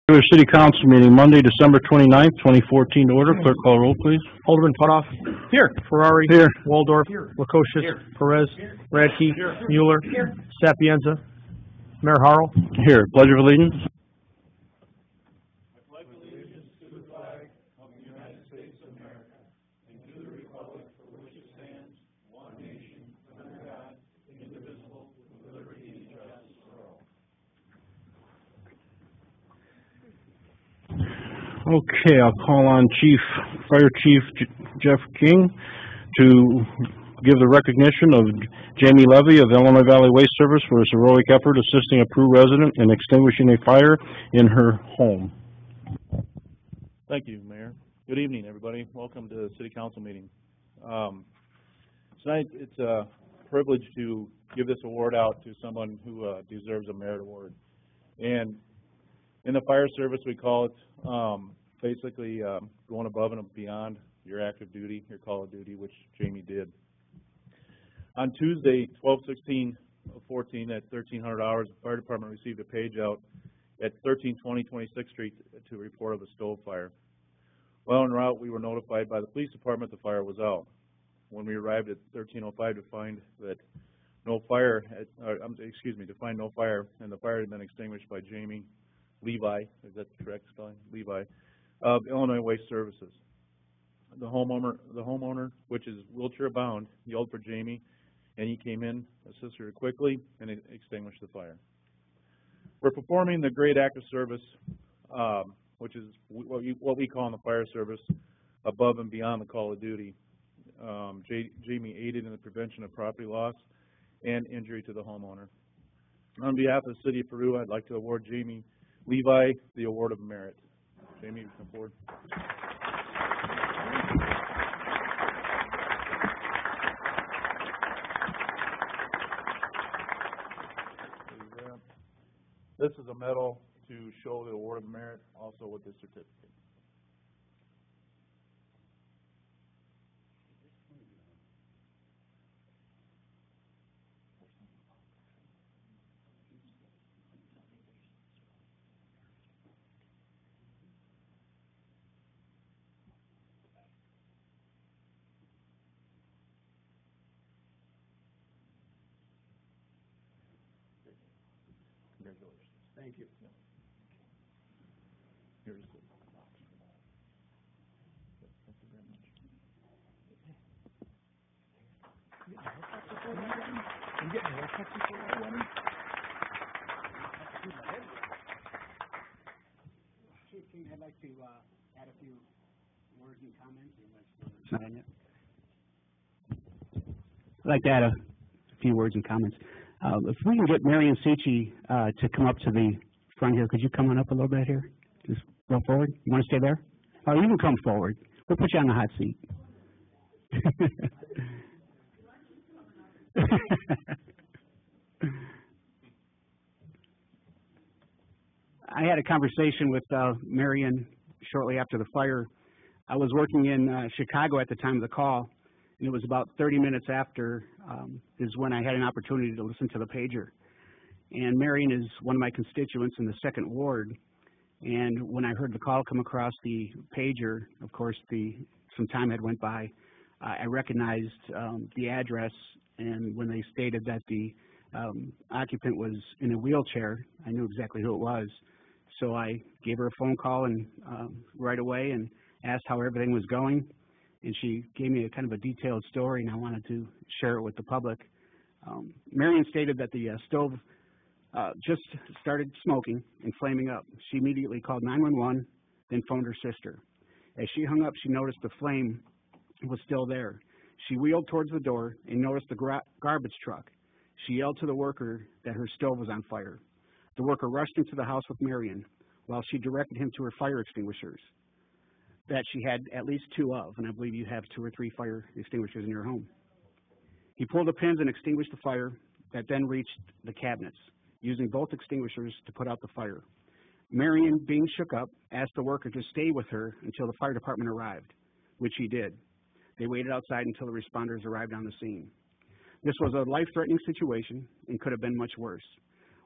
Regular City Council meeting, Monday, December 29th, 2014, to order. Clerk, call roll, please. Alderman Putoff. Here. Ferrari. Here. Waldorf. Lukosius. Perez. Radke. Mueller. Sapienza. Mayor Harrell. Here. Pledge of Allegiance. Okay, I'll call on Fire Chief Jeff King to give the recognition of Jamie Levy of Illinois Valley Waste Service for his heroic effort assisting a Peru resident in extinguishing a fire in her home. Thank you, Mayor. Good evening, everybody. Welcome to the City Council meeting. Tonight, it's a privilege to give this award out to someone who deserves a merit award. And in the fire service, we call it basically going above and beyond your active duty, your call of duty, which Jamie did. On Tuesday, 12/16/14 at 1300 hours, the fire department received a page out at 1320 26th Street to report of a stove fire. While en route, we were notified by the police department the fire was out. When we arrived at 1305 to find that no fire, to find no fire, and the fire had been extinguished by Jamie Levi, is that the correct spelling? Levi, of Illinois Waste Services. The homeowner, which is wheelchair bound, yelled for Jamie, and he came in, assisted her quickly, and extinguished the fire. We're performing the great act of service, which is what we call in the fire service, above and beyond the call of duty. Jamie aided in the prevention of property loss and injury to the homeowner. On behalf of the City of Peru, I'd like to award Jamie Levi the Award of Merit. Jamie, you come forward. This is a medal to show the Award of Merit, also with this certificate. Congratulations. Thank you. Here's the box. Thank you very much. I'm getting a haircut before that wedding. Chief King, I'd like to add a few words and comments. Sign it. I'd like to add a few words and comments. If we can get Marion Sicci to come up to the front here, could you come on up a little bit here? Just go forward. You want to stay there? Oh, you can come forward. We'll put you on the hot seat. I had a conversation with Marion shortly after the fire. I was working in Chicago at the time of the call, and it was about 30 minutes after is when I had an opportunity to listen to the pager. And Marion is one of my constituents in the 2nd Ward, and when I heard the call come across the pager, of course, some time had went by, I recognized the address, and when they stated that the occupant was in a wheelchair, I knew exactly who it was. So I gave her a phone call and right away and asked how everything was going. And she gave me a kind of a detailed story, and I wanted to share it with the public. Marion stated that the stove just started smoking and flaming up. She immediately called 911, then phoned her sister. As she hung up, she noticed the flame was still there. She wheeled towards the door and noticed the garbage truck. She yelled to the worker that her stove was on fire. The worker rushed into the house with Marion while she directed him to her fire extinguishers that she had at least 2 of, and I believe you have 2 or 3 fire extinguishers in your home. He pulled the pins and extinguished the fire that then reached the cabinets, using both extinguishers to put out the fire. Marion, being shook up, asked the worker to stay with her until the fire department arrived, which he did. They waited outside until the responders arrived on the scene. This was a life-threatening situation and could have been much worse.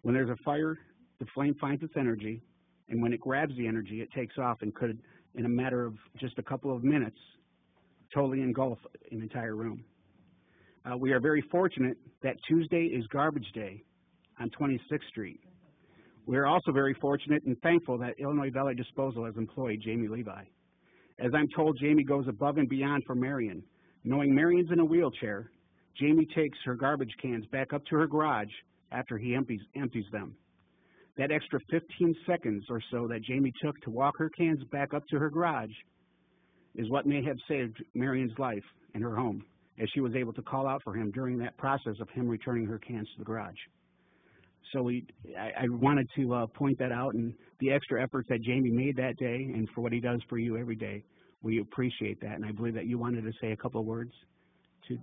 When there's a fire, the flame finds its energy And when it grabs the energy, it takes off and could, in a matter of just a couple of minutes, totally engulf an entire room. We are very fortunate that Tuesday is garbage day on 26th Street. We are also very fortunate and thankful that Illinois Valley Disposal has employed Jamie Levi. As I'm told, Jamie goes above and beyond for Marion. Knowing Marion's in a wheelchair, Jamie takes her garbage cans back up to her garage after he empties them. That extra 15 seconds or so that Jamie took to walk her cans back up to her garage is what may have saved Marion's life and her home, as she was able to call out for him during that process of him returning her cans to the garage. So I wanted to point that out, and the extra efforts that Jamie made that day and for what he does for you every day, we appreciate that. And I believe that you wanted to say a couple of words to...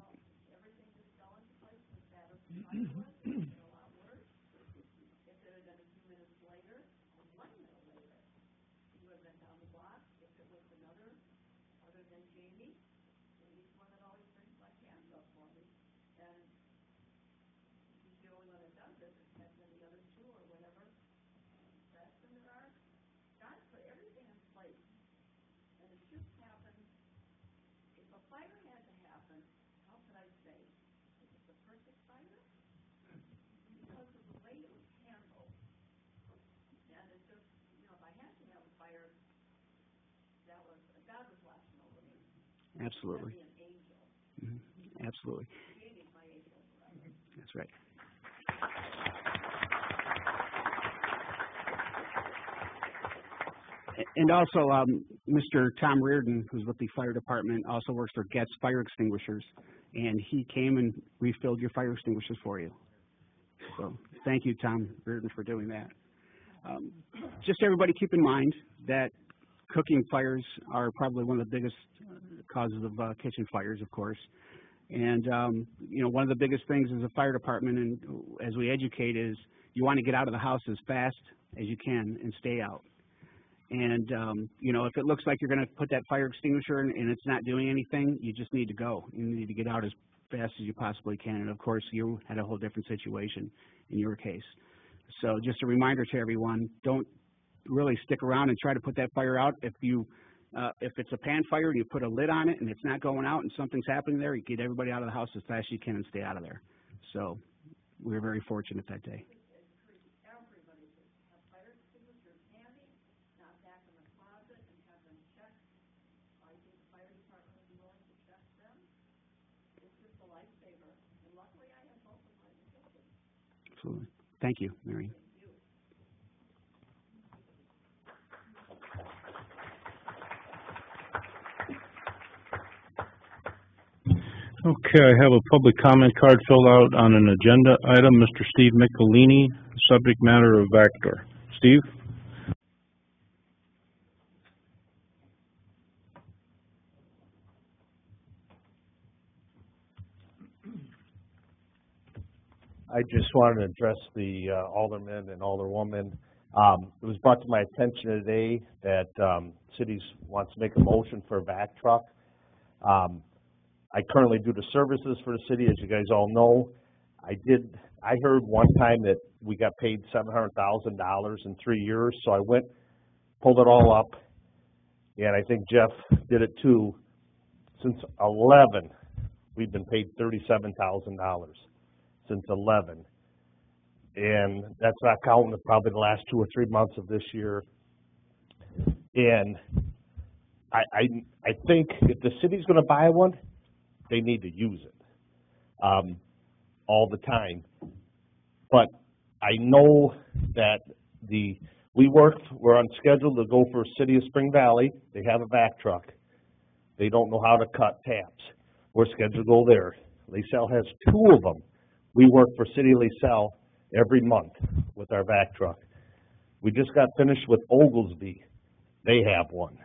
Absolutely. Absolutely. That's right. And also, Mr. Tom Reardon, who's with the fire department, also works for Getz Fire Extinguishers, and he came and refilled your fire extinguishers for you. So thank you, Tom Reardon, for doing that. Just everybody keep in mind that cooking fires are probably one of the biggest causes of kitchen fires, of course. And, you know, one of the biggest things as a fire department and as we educate is you want to get out of the house as fast as you can and stay out. And, you know, if it looks like you're going to put that fire extinguisher in and it's not doing anything, you just need to go. You need to get out as fast as you possibly can. And, of course, you had a whole different situation in your case. So just a reminder to everyone, don't really stick around and try to put that fire out. If it's a pan fire and you put a lid on it and it's not going out and something's happening there, you get everybody out of the house as fast as you can and stay out of there. So we were very fortunate that day. Absolutely. Thank you, Marion. Okay, I have a public comment card filled out on an agenda item. Mr. Steve Michelini, subject matter of Vactor. Steve? I just wanted to address the alderman and alderwoman. It was brought to my attention today that cities wants to make a motion for a vac truck. I currently do the services for the city, as you guys all know. I heard one time that we got paid $700,000 in 3 years, so I went, pulled it all up, and I think Jeff did it too. Since 11, we've been paid $37,000 since 11, and that's not counting probably the last 2 or 3 months of this year. And I think if the city's going to buy one, they need to use it all the time. But I know that we're on schedule to go for City of Spring Valley. They have a vac truck. They don't know how to cut taps. We're scheduled to go there. LaSalle has 2 of them. We work for City of LaSalle every month with our vac truck. We just got finished with Oglesby. They have one.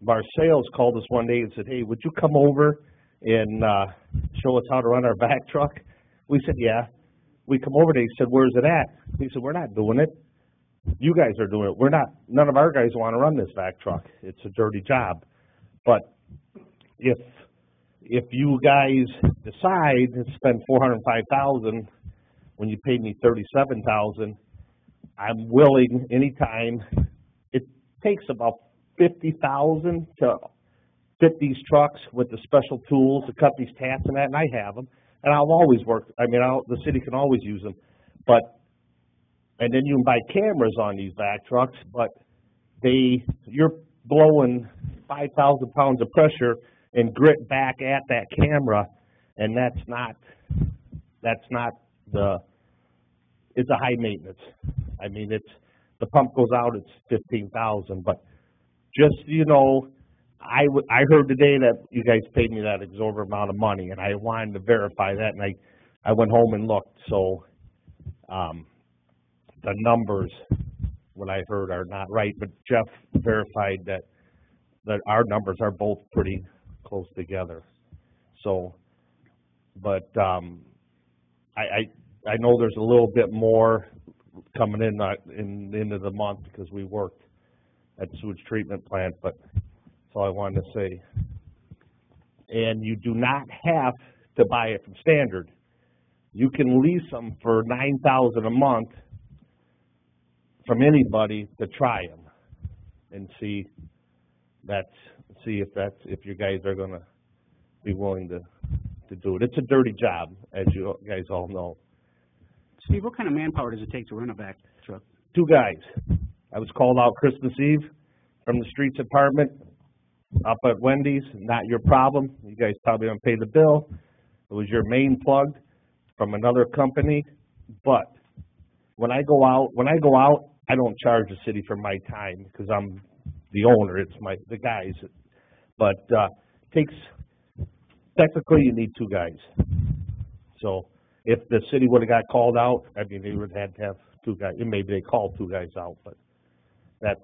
Marseilles called us one day and said, hey, would you come over and show us how to run our vac truck? We said, yeah. We come over there. He said, where's it at? We said, we're not doing it. You guys are doing it. We're not. None of our guys want to run this vac truck. It's a dirty job. But if you guys decide to spend $405,000 when you paid me $37,000, I'm willing anytime. It takes about 50,000 to fit these trucks with the special tools to cut these tats and that, and I have them. And I'll always work, the city can always use them. And then you can buy cameras on these vac trucks, but you're blowing 5,000 pounds of pressure and grit back at that camera, and it's a high maintenance. The pump goes out, it's 15,000, but just, I heard today that you guys paid me that exorbitant amount of money, and I wanted to verify that, and I went home and looked, so, the numbers, what I heard, are not right, but Jeff verified that our numbers are both pretty close together. So, but, I know there's a little bit more coming in the end of the month because we worked at the sewage treatment plant, but that's all I wanted to say. And you do not have to buy it from Standard. You can lease them for $9,000 a month from anybody to try them and see if you guys are gonna be willing to do it. It's a dirty job, as you guys all know. Steve, what kind of manpower does it take to run a vac truck? 2 guys. I was called out Christmas Eve from the streets department up at Wendy's. Not your problem. You guys probably don't pay the bill. It was your main plug from another company. But when I go out, I don't charge the city for my time because I'm the owner. It's the guys. But technically you need 2 guys. So if the city would have got called out, they would have had to have 2 guys. Maybe they called 2 guys out, but that's.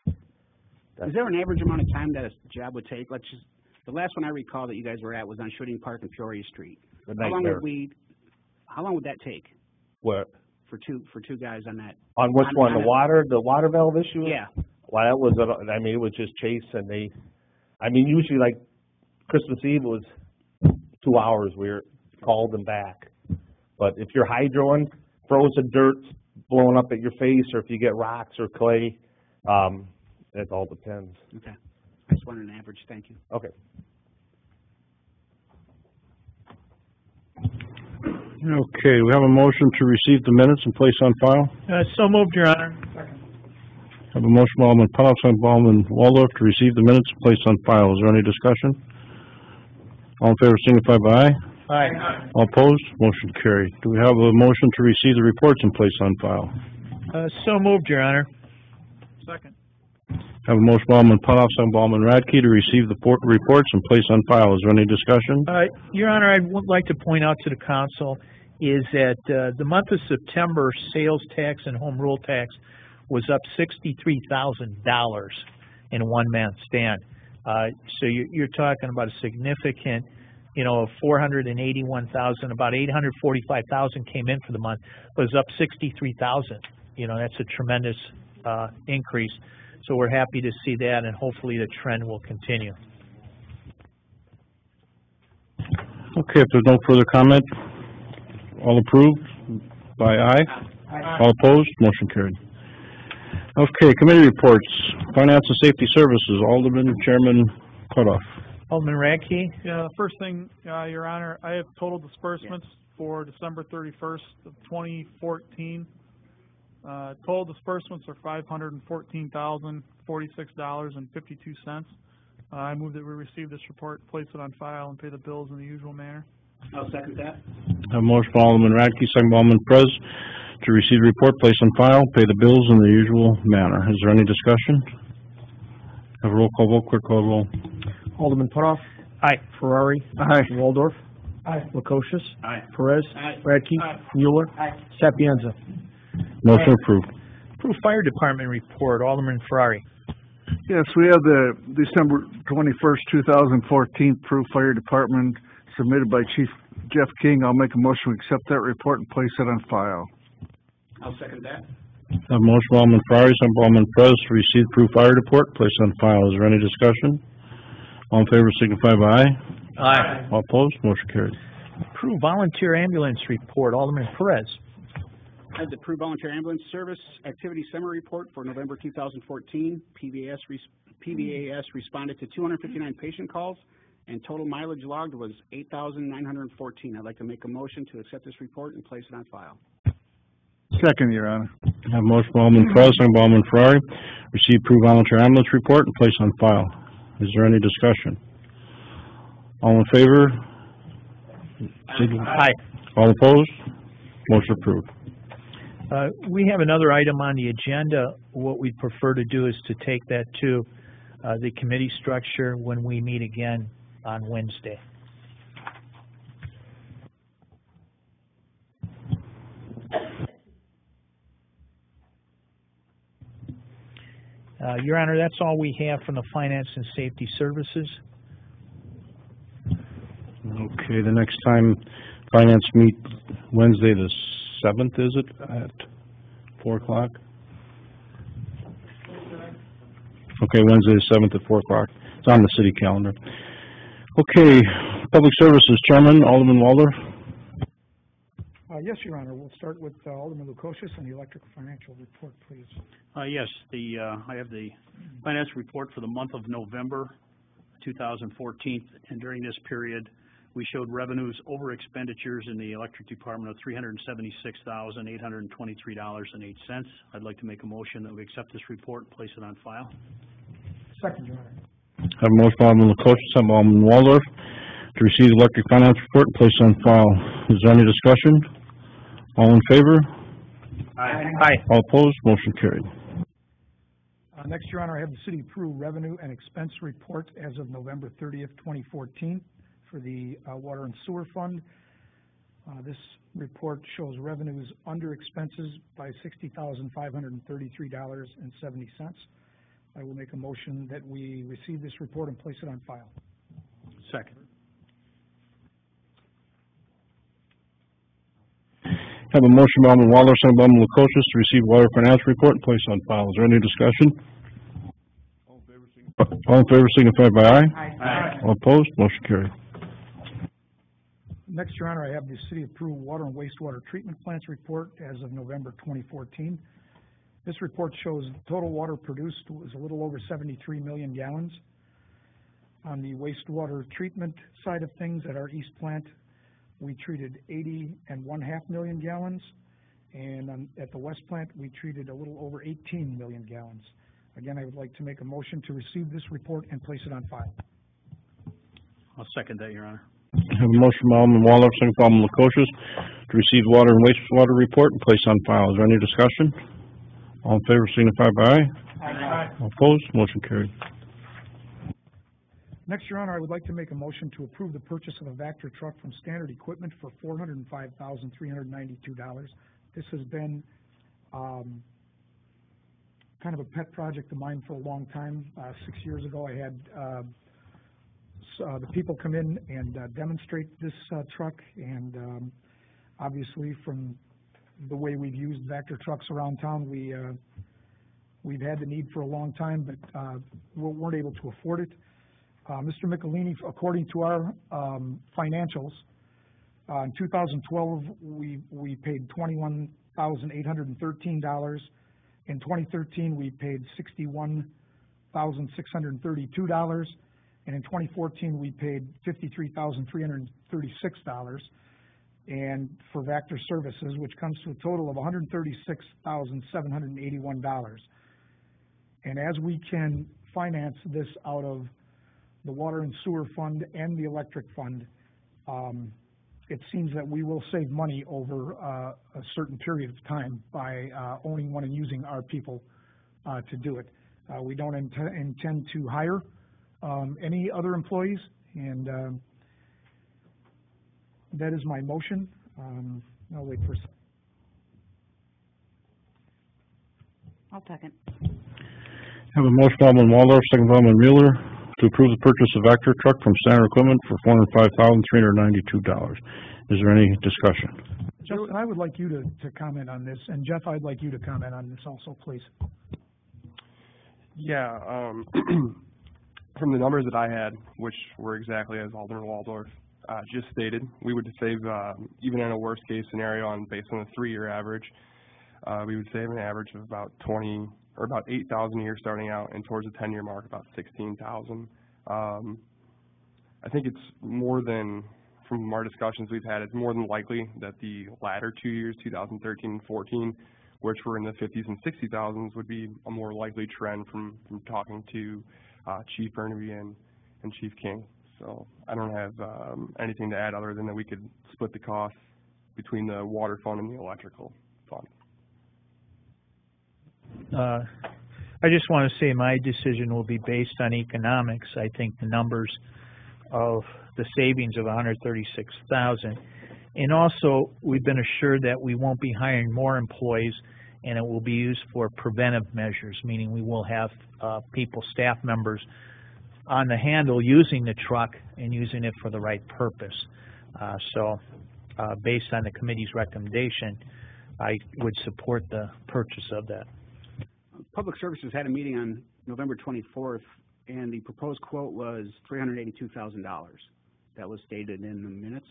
Is there an average amount of time that a job would take? The last one I recall that you guys were at was on Shooting Park and Peoria Street. How long would that take? What? For two guys on that. On which one? The water valve issue? Yeah. Well, that was, it was just chase, and usually like Christmas Eve was 2 hours. We were called them back. But if you're hydroing, frozen dirt blowing up at your face, or if you get rocks or clay, it all depends. Okay. I just wanted an average. Thank you. Okay. Okay, we have a motion to receive the minutes and place on file. So moved, Your Honor. Have a motion by Alderman Putoff, second by Alderman Waldorf to receive the minutes and place on file. Is there any discussion? All in favor signify by aye. Aye. All opposed? Motion carried. Do we have a motion to receive the reports and place on file? So moved, Your Honor. Second. Have a motion by Alderman Putoff, second by Alderman Radke to receive the reports and place on file. Is there any discussion? Your Honor, I would like to point out to the council is that the month of September, sales tax and home rule tax was up $63,000 in a one-man stand. So you're talking about a significant, of 481,000, about 845,000 came in for the month, but it was up 63,000. That's a tremendous increase. So we're happy to see that, and hopefully the trend will continue. Okay, if there's no further comment, all approved by aye. Aye. All opposed? Motion carried. Okay, committee reports. Finance and Safety Services, Alderman Chairman Putoff. Alderman Radke. Yeah, the first thing, Your Honor, I have total disbursements for December 31st of 2014. Total disbursements are $514,046.52. I move that we receive this report, place it on file, and pay the bills in the usual manner. I'll second that. Have a motion by Alderman Radke, second by Alderman Perez to receive the report, place on file, pay the bills in the usual manner. Is there any discussion? Have a roll call vote, clerk call roll. Alderman Putoff. Aye. Ferrari. Aye. Waldorf. Aye. Lukosius. Aye. Perez. Aye. Radke. Aye. Mueller. Aye. Sapienza. Motion approved. Approved Fire Department report, Alderman Ferrari. Yes, we have the December 21st, 2014 approved fire department submitted by Chief Jeff King. I'll make a motion to accept that report and place it on file. I'll second that. Have a motion by Alderman Ferrari, second by Alderman Perez to receive the approved fire report, place on file. Is there any discussion? All in favor signify by aye. Aye. All opposed? Motion carried. Approved volunteer ambulance report, Alderman Perez. I have the approved volunteer ambulance service activity summary report for November 2014. PVAS responded to 259 patient calls, and total mileage logged was 8,914. I'd like to make a motion to accept this report and place it on file. Second, Your Honor. I have a motion by Alderman Crowe, second by Alderman Ferrari. Receive approved volunteer ambulance report and place on file. Is there any discussion? All in favor? Aye. All opposed? Motion approved. We have another item on the agenda. What we'd prefer to do is to take that to the committee structure when we meet again on Wednesday. Your Honor, that's all we have from the Finance and Safety Services. Okay, the next time finance meet Wednesday the 7th, is it, at 4 o'clock? Okay, Wednesday the 7th at 4 o'clock. It's on the city calendar. Okay, Public Services Chairman, Alderman Waldorf. Yes, Your Honor. We'll start with Alderman Lukosius on the electric financial report, please. Yes, I have the finance report for the month of November 2014, and during this period, we showed revenues over expenditures in the electric department of $376,823.08. I'd like to make a motion that we accept this report and place it on file. Second, Your Honor. I have a motion by Alderman Lukosius, second by Alderman Waldorf to receive the electric finance report and place on file. Is there any discussion? All in favor? Aye. All opposed? Motion carried. Next, Your Honor, I have the city approved revenue and expense report as of November 30th, 2014 for the Water and Sewer Fund. This report shows revenues under expenses by $60,533.70. I will make a motion that we receive this report and place it on file. Second. I have a motion by Alderman Waldorf, second by Alderman Lukosius to receive water finance report and place on file. Is there any discussion? All in favor signify by aye. Aye. All opposed? Motion carried. Next, Your Honor, I have the city approved water and wastewater treatment plants report as of November 2014. This report shows total water produced was a little over 73 million gallons. On the wastewater treatment side of things at our east plant, we treated 80.5 million gallons, and at the west plant, we treated a little over 18 million gallons. Again, I would like to make a motion to receive this report and place it on file. I'll second that, Your Honor. I have a motion by Alderman Waldorf, second by Alderman Lukosius to receive water and wastewater report and place on file. Is there any discussion? All in favor signify by aye. Aye. All opposed? Motion carried. Next, Your Honor, I would like to make a motion to approve the purchase of a Vactor truck from Standard Equipment for $405,392. This has been kind of a pet project of mine for a long time. 6 years ago, I had the people come in and demonstrate this truck, and obviously from the way we've used Vactor trucks around town, we've had the need for a long time, but we weren't able to afford it. Mr. Michelini, according to our financials, in 2012, we paid $21,813. In 2013, we paid $61,632. And in 2014, we paid $53,336. And for Vactor services, which comes to a total of $136,781. And as we can finance this out of the Water and Sewer Fund and the Electric Fund, it seems that we will save money over a certain period of time by owning one and using our people to do it. We don't intend to hire any other employees, and that is my motion. I'll wait for. I'll second. I have a motion by Alderman Waldorf, second by Alderman Mueller to approve the purchase of Vactor truck from Standard Equipment for $405,392. Is there any discussion? Justin, I would like you to comment on this, and Jeff, I'd like you to comment on this also, please. Yeah, from the numbers that I had, which were exactly as Alderman Waldorf just stated, we would save, even in a worst case scenario based on the 3-year average, we would save an average of about 8,000 a year starting out, and towards the 10-year mark, about 16,000. I think it's more than, from our discussions we've had, it's more than likely that the latter 2 years, 2013 and 14, which were in the 50s and 60,000s, would be a more likely trend from talking to Chief Burnaby and Chief King. So I don't have anything to add other than that we could split the costs between the water fund and the electrical fund. I just want to say my decision will be based on economics. I think the numbers of the savings of $136,000, and also we've been assured that we won't be hiring more employees, and it will be used for preventive measures, meaning we will have people, staff members, on the handle using the truck and using it for the right purpose. So based on the committee's recommendation, I would support the purchase of that. Public Services had a meeting on November 24th, and the proposed quote was $382,000. That was stated in the minutes.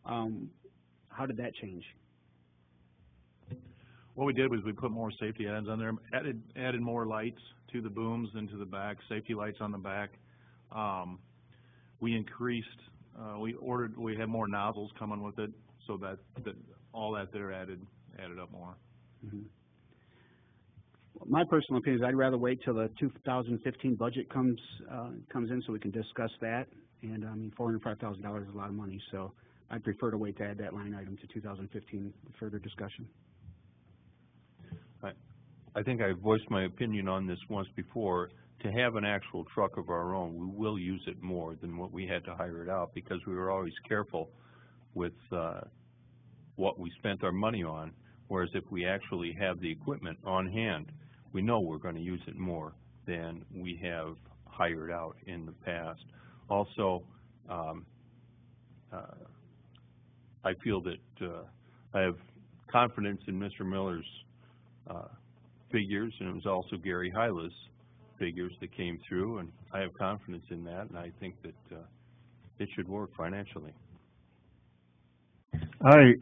How did that change? What we did was we put more safety ads on there, added more lights to the booms and to the back, safety lights on the back. We increased, we had more nozzles coming with it, so that all that there added up more. Mm-hmm. My personal opinion is I'd rather wait till the 2015 budget comes in so we can discuss that. And I mean, $405,000 is a lot of money, so I'd prefer to wait to add that line item to 2015 for further discussion. I think I voiced my opinion on this once before. To have an actual truck of our own, we will use it more than what we had to hire it out, because we were always careful with what we spent our money on, whereas if we actually have the equipment on hand, we know we're going to use it more than we have hired out in the past. Also, I feel that I have confidence in Mr. Miller's figures, and it was also Gary Hyla's figures that came through, and I have confidence in that, and I think that it should work financially. I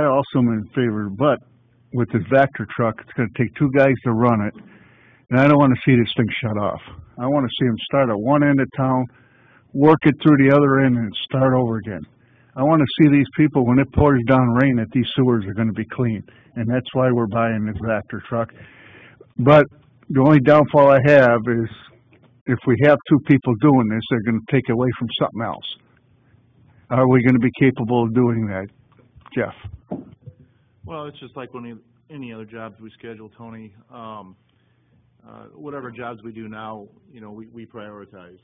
also am in favor, but with this Vector truck, it's going to take two guys to run it, and I don't want to see this thing shut off. I want to see them start at one end of town, work it through the other end, and start over again. I want to see these people, when it pours down rain, that these sewers are going to be clean, and that's why we're buying this Vector truck. But the only downfall I have is if we have two people doing this, they're going to take away from something else. Are we going to be capable of doing that, Jeff? Well, it's just like any other jobs we schedule, Tony. Whatever jobs we do now, you know, we prioritize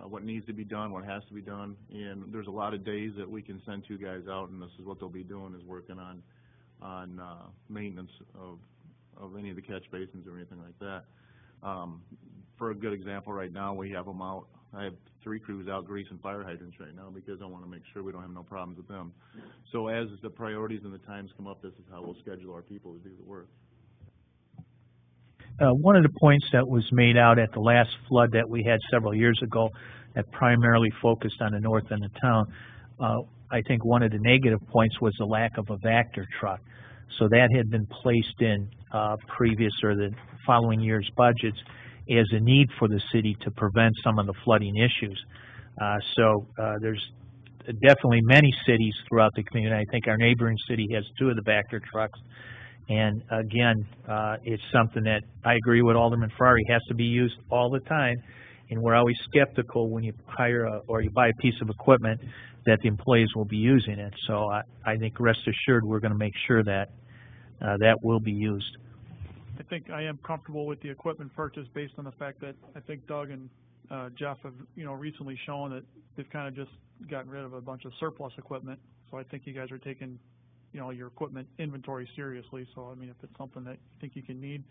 what needs to be done, what has to be done, and there's a lot of days that we can send two guys out, and this is what they'll be doing, is working on maintenance of any of the catch basins or anything like that. For a good example, right now we have them out. I have 3 crews out greasing fire hydrants right now because I want to make sure we don't have no problems with them. So as the priorities and the times come up, this is how we'll schedule our people to do the work. One of the points that was made out at the last flood that we had several years ago that primarily focused on the north end of town, I think one of the negative points was the lack of a Vector truck. So that had been placed in previous or the following year's budgets as a need for the city to prevent some of the flooding issues. So there's definitely many cities throughout the community. I think our neighboring city has 2 of the Vector trucks. And again, it's something that I agree with Alderman Ferrari, has to be used all the time. And we're always skeptical when you hire or you buy a piece of equipment that the employees will be using it. So I think rest assured we're going to make sure that that will be used. I think I am comfortable with the equipment purchase based on the fact that I think Doug and Jeff have, you know, recently shown that they've kind of just gotten rid of a bunch of surplus equipment. So I think you guys are taking, you know, your equipment inventory seriously. So I mean, if it's something that you think you can need,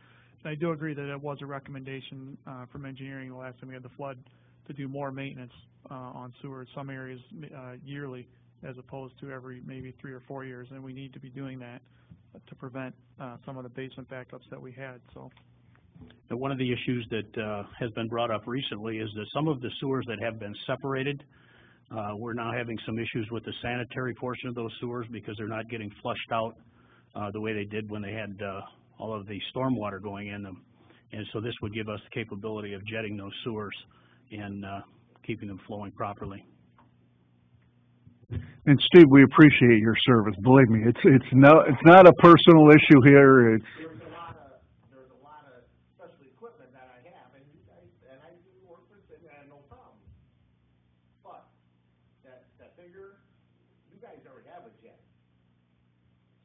and I do agree that it was a recommendation from engineering the last time we had the flood to do more maintenance on sewers, some areas yearly, as opposed to every maybe 3 or 4 years, and we need to be doing that to prevent some of the basement backups that we had. So, one of the issues that has been brought up recently is that some of the sewers that have been separated, we're now having some issues with the sanitary portion of those sewers because they're not getting flushed out the way they did when they had all of the stormwater going in them. And so this would give us the capability of jetting those sewers and keeping them flowing properly. And Steve, we appreciate your service. Believe me, it's not a personal issue here. There's a lot of special equipment that I have, and you guys, and I do work with it, and I have no problem. But that figure, you guys already have a jet,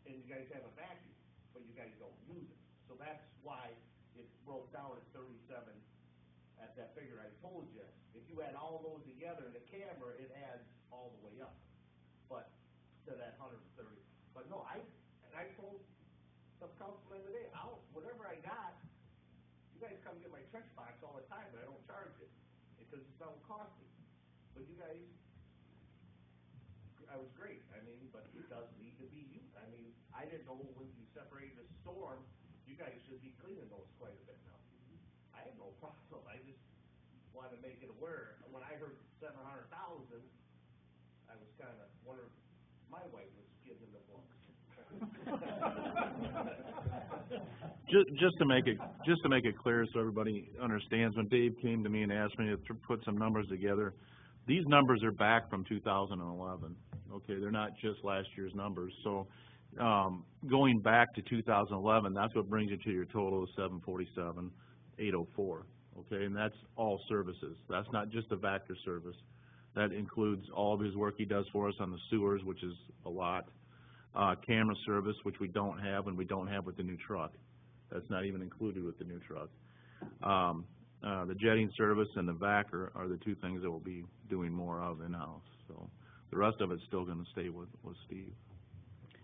and you guys have a vacuum, but you guys don't use it. So that's why it broke down at 37 at that figure I told you. If you add all those together in the camera, it adds all the way up. But to that 130. But no, I told some councilman today, whatever I got, you guys come get my trench box all the time, but I don't charge it because it don't cost me. But you guys, I was great. I mean, but it does need to be used. I mean, I didn't know when you separated the storm, you guys should be cleaning those quite a bit now. I have no problem. I just wanted to make it aware. When I heard 700,000. I was kind of wondering, my wife was giving the book. Just to make it clear so everybody understands, when Dave came to me and asked me to put some numbers together, these numbers are back from 2011. Okay, they're not just last year's numbers. So going back to 2011, that's what brings you to your total of 747,804. Okay, and that's all services. That's not just the Vactor service. That includes all of his work he does for us on the sewers, which is a lot. Camera service, which we don't have, and we don't have with the new truck. That's not even included with the new truck. The jetting service and the Vactor are the two things that we'll be doing more of in-house. So the rest of it's still going to stay with Steve.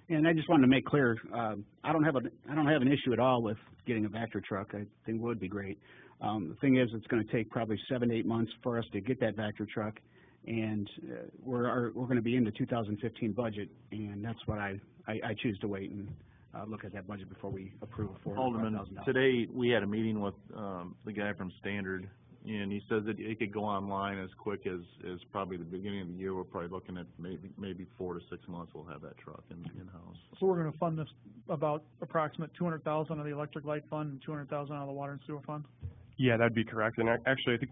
And I just wanted to make clear, I don't have an issue at all with getting a Vactor truck. I think it would be great. The thing is, it's going to take probably 7 to 8 months for us to get that Vactor truck. And we're going to be in the 2015 budget, and that's what I choose to wait and look at that budget before we approve $400,000. Alderman, today we had a meeting with the guy from Standard, and he says that it could go online as quick as probably the beginning of the year. We're probably looking at maybe 4 to 6 months. We'll have that truck in-house. So we're going to fund this about approximate $200,000 of the electric light fund and $200,000 out of the water and sewer fund. Yeah, that'd be correct. And actually, I think,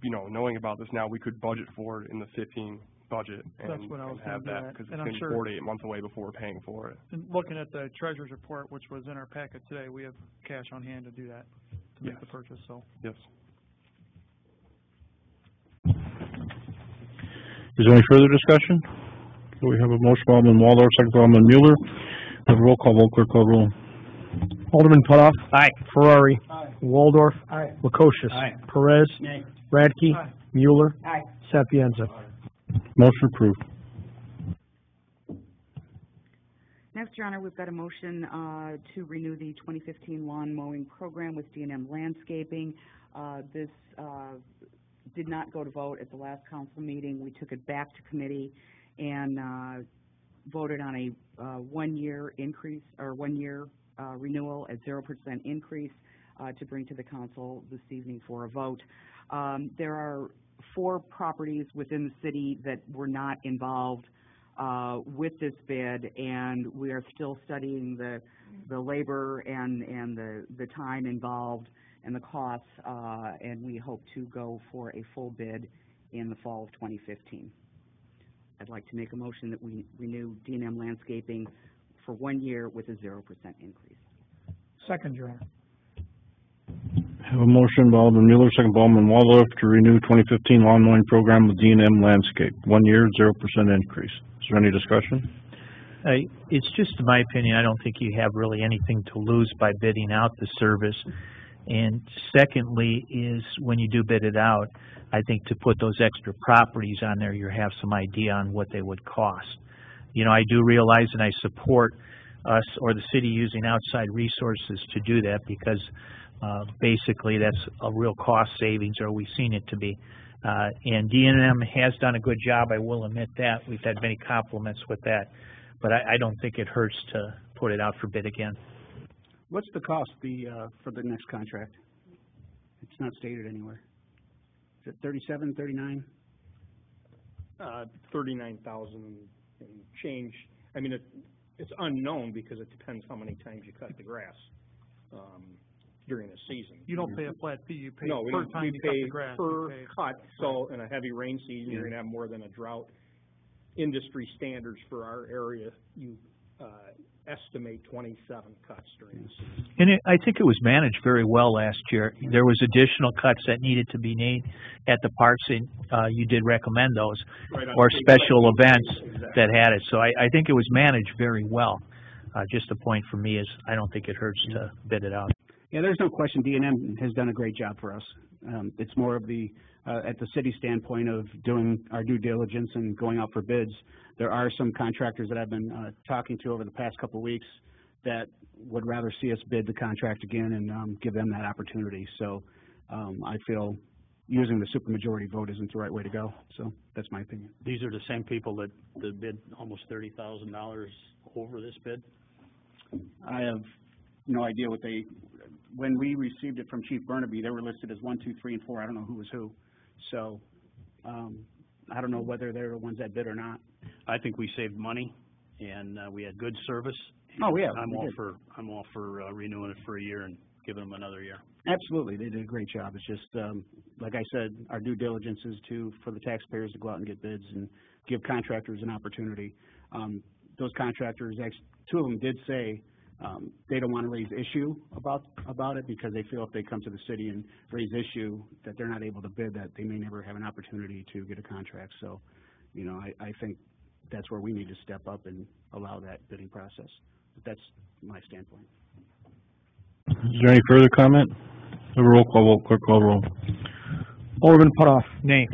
knowing about this now, we could budget for it in the 15 budget and have that, because it's going to be 4 to 8 months away before we're paying for it. And looking at the treasurer's report, which was in our packet today, we have cash on hand to do that, to make the purchase. So yes. Is there any further discussion? We have a motion by Alderman Waldorf, second by Alderman Mueller. Have a roll call vote, clerk call roll. Alderman Putoff. Aye. Ferrari. Aye. Waldorf. Aye. Lukosius. Aye. Perez. Nay. Radke. Aye. Mueller. Aye. Sapienza. Motion approved. Next, Your Honor, we've got a motion to renew the 2015 lawn mowing program with D&M Landscaping. This did not go to vote at the last council meeting. We took it back to committee and voted on a 1-year increase, or 1-year renewal at 0% increase to bring to the council this evening for a vote. There are 4 properties within the city that were not involved with this bid, and we are still studying the labor and the time involved and the costs, and we hope to go for a full bid in the fall of 2015. I'd like to make a motion that we renew D&M Landscaping for 1 year with a 0% increase. Second, Your Honor. Have a motion by Alderman Mueller, second by Alderman Waldorf to renew 2015 lawn mowing program with D&M Landscape. 1 year, 0% increase. Is there any discussion? It's just my opinion, I don't think you have really anything to lose by bidding out the service. And secondly is, when you do bid it out, I think to put those extra properties on there, you have some idea on what they would cost. I do realize, and I support us or the city using outside resources to do that, because basically that's a real cost savings, or we've seen it to be. And D&M has done a good job, I will admit that. We've had many compliments with that. But I don't think it hurts to put it out for bid again. What's the cost for the next contract? It's not stated anywhere. Is it 37, 39? 39,000 and change. I mean, it's unknown because it depends how many times you cut the grass. during the season. You don't pay a flat fee, you pay No, we per don't, time we you cut pay the grass. per You pay- cut, so in a heavy rain season, you're gonna have more than a drought. Industry standards for our area, you, estimate 27 cuts during the season. And I think it was managed very well last year. There was additional cuts that needed to be made at the parks, and you did recommend those, Right on. or special events Exactly. that had it. So I think it was managed very well. Just a point for me is I don't think it hurts to bid it out. Yeah, there's no question D&M has done a great job for us. It's more of the, at the city standpoint of doing our due diligence and going out for bids. There are some contractors that I've been talking to over the past couple of weeks that would rather see us bid the contract again and give them that opportunity. So I feel using the supermajority vote isn't the right way to go. So that's my opinion. These are the same people that bid almost $30,000 over this bid? I have no idea what they, when we received it from Chief Burnaby, they were listed as 1, 2, 3, and 4. I don't know who was who. So I don't know whether they're the ones that bid or not. I think we saved money, and we had good service. Oh, yeah. I'm all for renewing it for a year and giving them another year. Absolutely, they did a great job. It's just, like I said, our due diligence is for the taxpayers to go out and get bids and give contractors an opportunity. Those contractors, actually, 2 of them did say they don't want to raise issue about it because they feel if they come to the city and raise issue that they're not able to bid, that they may never have an opportunity to get a contract. So, you know, I think that's where we need to step up and allow that bidding process. But that's my standpoint. Is there any further comment? The roll call vote, clerk call roll. Alderman Putoff. Nay.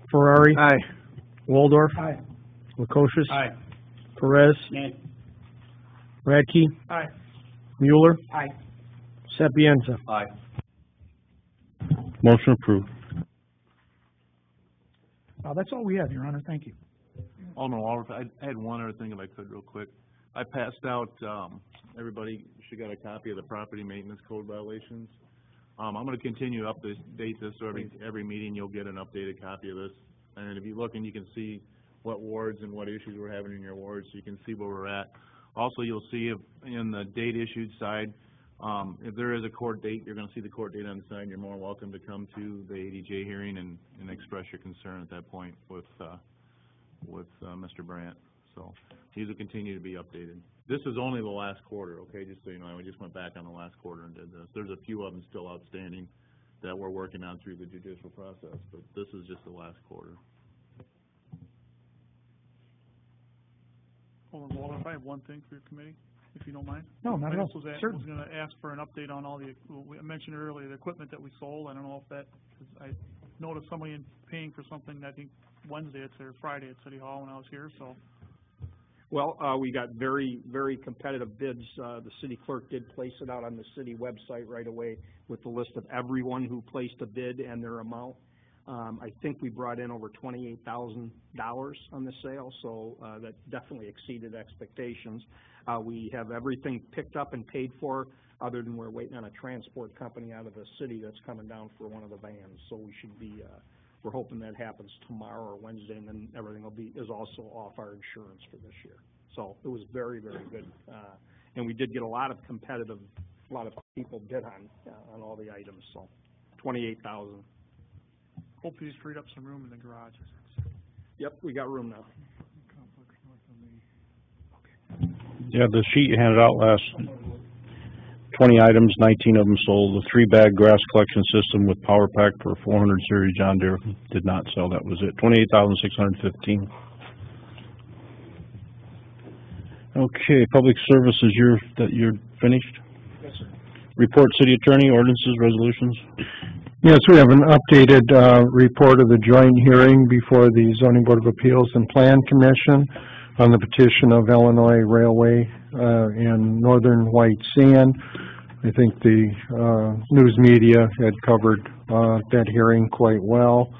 Ferrari. Aye. Waldorf. Aye. Lukosius. Aye. Perez. Nay. Radke. Aye. Mueller. Aye. Sapienza. Aye. Motion approved. That's all we have, Your Honor. Thank you. Alderman Walworth, I had one other thing if I could real quick. I passed out, everybody should get a copy of the property maintenance code violations. I'm gonna continue to update this, so every meeting you'll get an updated copy of this. And if you look and you can see what wards and what issues we're having in your wards, so you can see where we're at. Also, you'll see if, in the date issued side, if there is a court date, you're gonna see the court date on the side. You're more welcome to come to the ADJ hearing and express your concern at that point with Mr. Brandt. So these will continue to be updated. This is only the last quarter, okay, just so you know. We just went back on the last quarter and did this. There's a few of them still outstanding that we're working on through the judicial process, but this is just the last quarter. Alderman Waldorf, I have one thing for your committee, if you don't mind. No, not at all. I just was going to ask for an update on all I mentioned earlier, the equipment that we sold. I don't know if that, cause I noticed somebody paying for something, I think Wednesday or Friday at City Hall when I was here, so. Well, we got very, very competitive bids. The city clerk did place it out on the city website right away with the list of everyone who placed a bid and their amount. I think we brought in over $28,000 on the sale, so that definitely exceeded expectations. We have everything picked up and paid for, other than we're waiting on a transport company out of the city that's coming down for one of the vans. So we should be, we're hoping that happens tomorrow or Wednesday, and then everything is also off our insurance for this year. So it was very, very good, and we did get a lot of people bid on all the items. So 28,000. Hopefully you freed up some room in the garage. Yep, we got room now. Yeah, the sheet you handed out last, 20 items, 19 of them sold. The 3-bag grass collection system with power pack for 400 series John Deere did not sell. That was it. 28,615. Okay, public services, you're finished? Yes, sir. Report city attorney, ordinances, resolutions. Yes, we have an updated report of the joint hearing before the Zoning Board of Appeals and Plan Commission on the petition of Illinois Railway and Northern White Sand. I think the news media had covered that hearing quite well.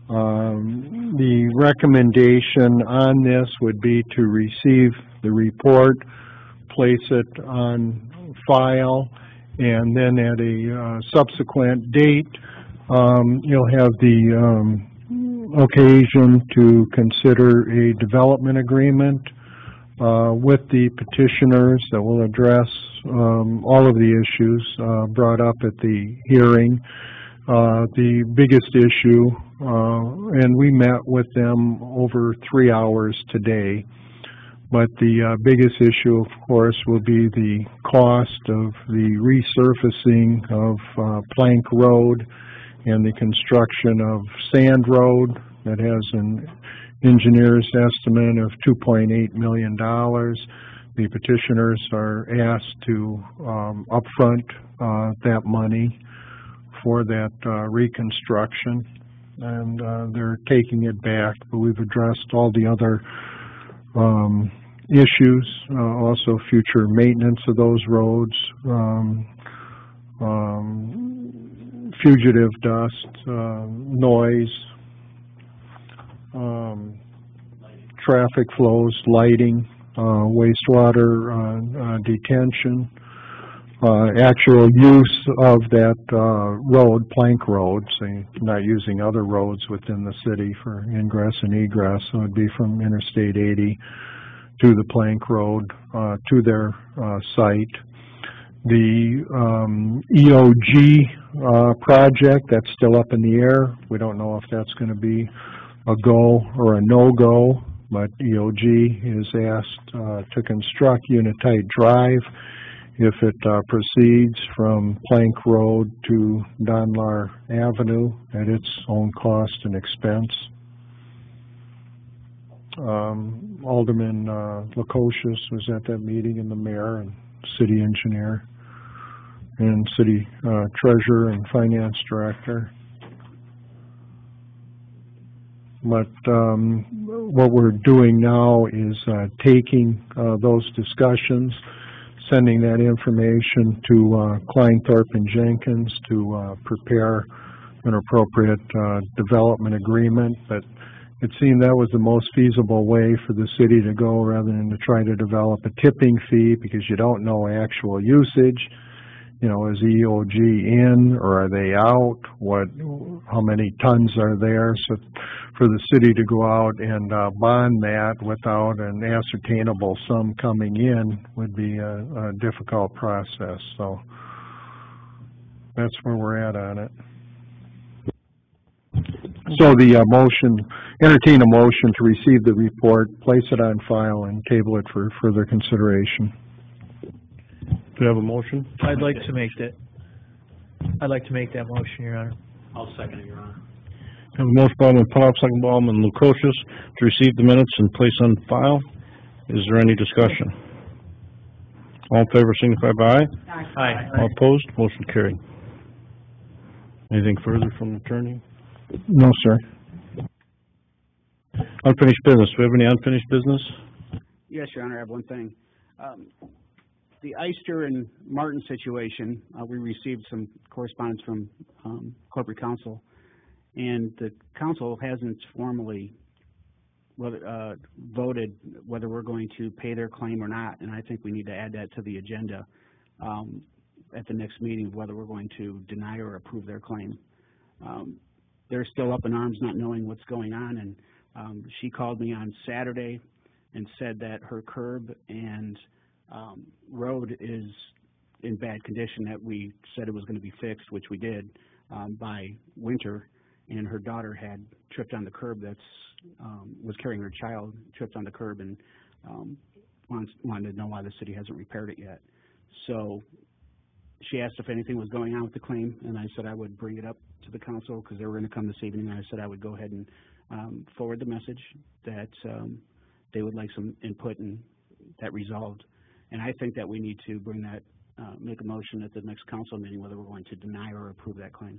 The recommendation on this would be to receive the report, place it on file, and then at a subsequent date, you'll have the occasion to consider a development agreement with the petitioners that will address all of the issues brought up at the hearing. The biggest issue, and we met with them over 3 hours today, but the biggest issue, of course, will be the cost of the resurfacing of Plank Road and the construction of Sand Road that has an engineer's estimate of $2.8 million. The petitioners are asked to upfront that money for that reconstruction, and they're taking it back, but we've addressed all the other issues, also future maintenance of those roads, fugitive dust, noise, traffic flows, lighting, wastewater detention, actual use of that road, Plank Road, so you're not using other roads within the city for ingress and egress. So it would be from Interstate 80 to the Plank Road to their site. The EOG project, that's still up in the air. We don't know if that's going to be a go or a no-go, but EOG is asked to construct Unitite Drive if it proceeds from Plank Road to Donlar Avenue at its own cost and expense. Alderman Lukosius was at that meeting, and the mayor and city engineer and city treasurer and finance director. But what we're doing now is taking those discussions, sending that information to Kleinthorpe and Jenkins to prepare an appropriate development agreement. But it seemed that was the most feasible way for the city to go, rather than to try to develop a tipping fee, because you don't know actual usage. You know, is EOG in or are they out? How many tons are there? So for the city to go out and bond that without an ascertainable sum coming in would be a difficult process. So that's where we're at on it. So the entertain a motion to receive the report, place it on file, and table it for further consideration. Do you have a motion? I'd like to make that motion, Your Honor. I'll second it, Your Honor. I have a motion by Alderman Pop, second by Alderman Lukosius to receive the minutes and place on file. Is there any discussion? All in favor signify by aye. Aye. All opposed, motion carried. Anything further from the attorney? No, sir. Unfinished business. Do we have any unfinished business? Yes, Your Honor, I have one thing. The Eister and Martin situation, we received some correspondence from corporate counsel, and the council hasn't formally voted whether we're going to pay their claim or not, and I think we need to add that to the agenda at the next meeting, whether we're going to deny or approve their claim. They're still up in arms, not knowing what's going on, and she called me on Saturday and said that her curb and road is in bad condition, that we said it was going to be fixed, which we did by winter, and her daughter had tripped on the curb was carrying her child, tripped on the curb, and wanted to know why the city hasn't repaired it yet. So she asked if anything was going on with the claim, and I said I would bring it up to the council because they were going to come this evening, and I said I would go ahead and forward the message that they would like some input and that resolved. And I think that we need to bring that, make a motion at the next council meeting whether we're going to deny or approve that claim.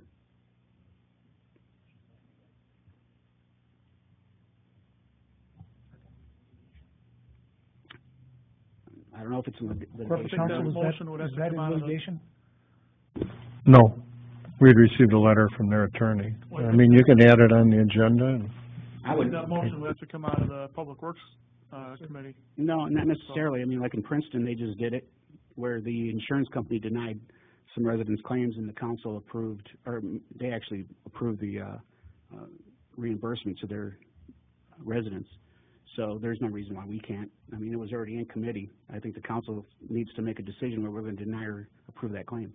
I don't know if it's in litigation. No. We'd received a letter from their attorney. I mean, you can add it on the agenda. And I think that motion would have to come out of the Public Works Committee. No, not necessarily. I mean, like in Princeton, they just did it, where the insurance company denied some residents' claims, and the council approved, or they actually approved the reimbursement to their residents. So there's no reason why we can't. I mean, it was already in committee. I think the council needs to make a decision where we're going to deny or approve that claim.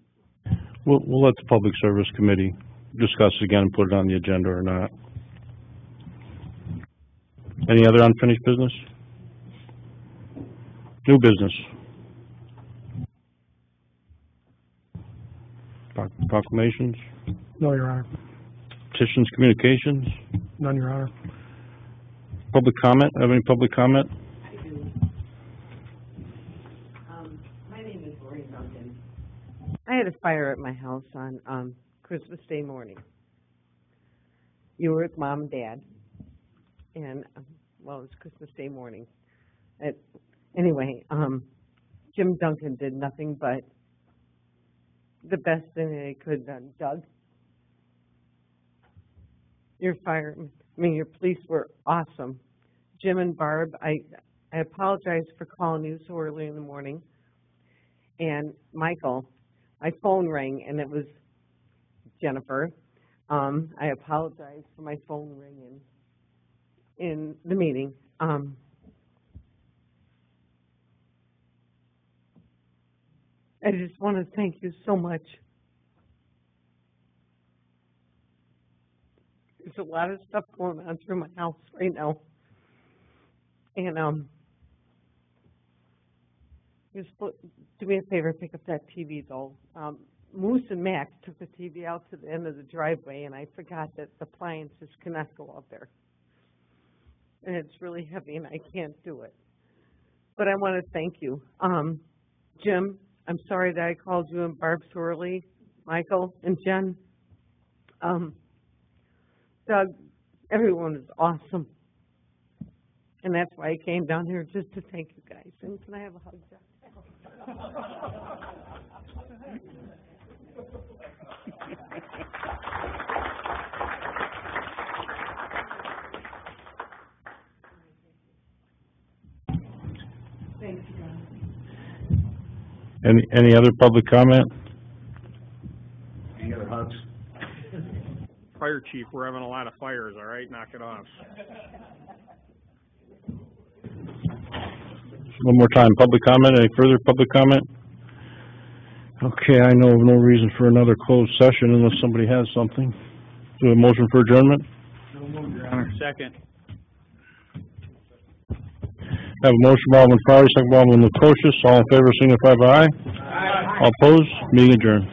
We'll let the Public Service Committee discuss it again and put it on the agenda or not. Any other unfinished business? New business? Proclamations? No, Your Honor. Petitions, communications? None, Your Honor. Public comment? Have any public comment? I do. My name is Lori Duncan. I had a fire at my house on Christmas Day morning. You were with Mom and Dad, and well, it was Christmas Day morning. Anyway, Jim Duncan did nothing but the best thing that he could have done. Doug, your your police were awesome. Jim and Barb, I apologize for calling you so early in the morning. And Michael, my phone rang and it was Jennifer. I apologize for my phone ringing in the meeting. I just want to thank you so much. There's a lot of stuff going on through my house right now. And just do me a favor, pick up that TV though. Moose and Max took the TV out to the end of the driveway, and I forgot that the appliances cannot go out there. And it's really heavy, and I can't do it. But I want to thank you. Jim, I'm sorry that I called you and Barb so early. Michael and Jen. Doug, everyone is awesome. And that's why I came down here, just to thank you guys. And can I have a hug, Jeff? Thank you, guys. Any other public comment? Any other hugs? Fire chief, we're having a lot of fires, all right? Knock it off. One more time, public comment. Any further public comment? Okay, I know of no reason for another closed session unless somebody has something. Do a motion for adjournment? No move, Your Honor. Second. Have a motion by Alderman Farley, second by Alderman Lukosius. All in favor signify by aye. Aye. All opposed? Meeting adjourned.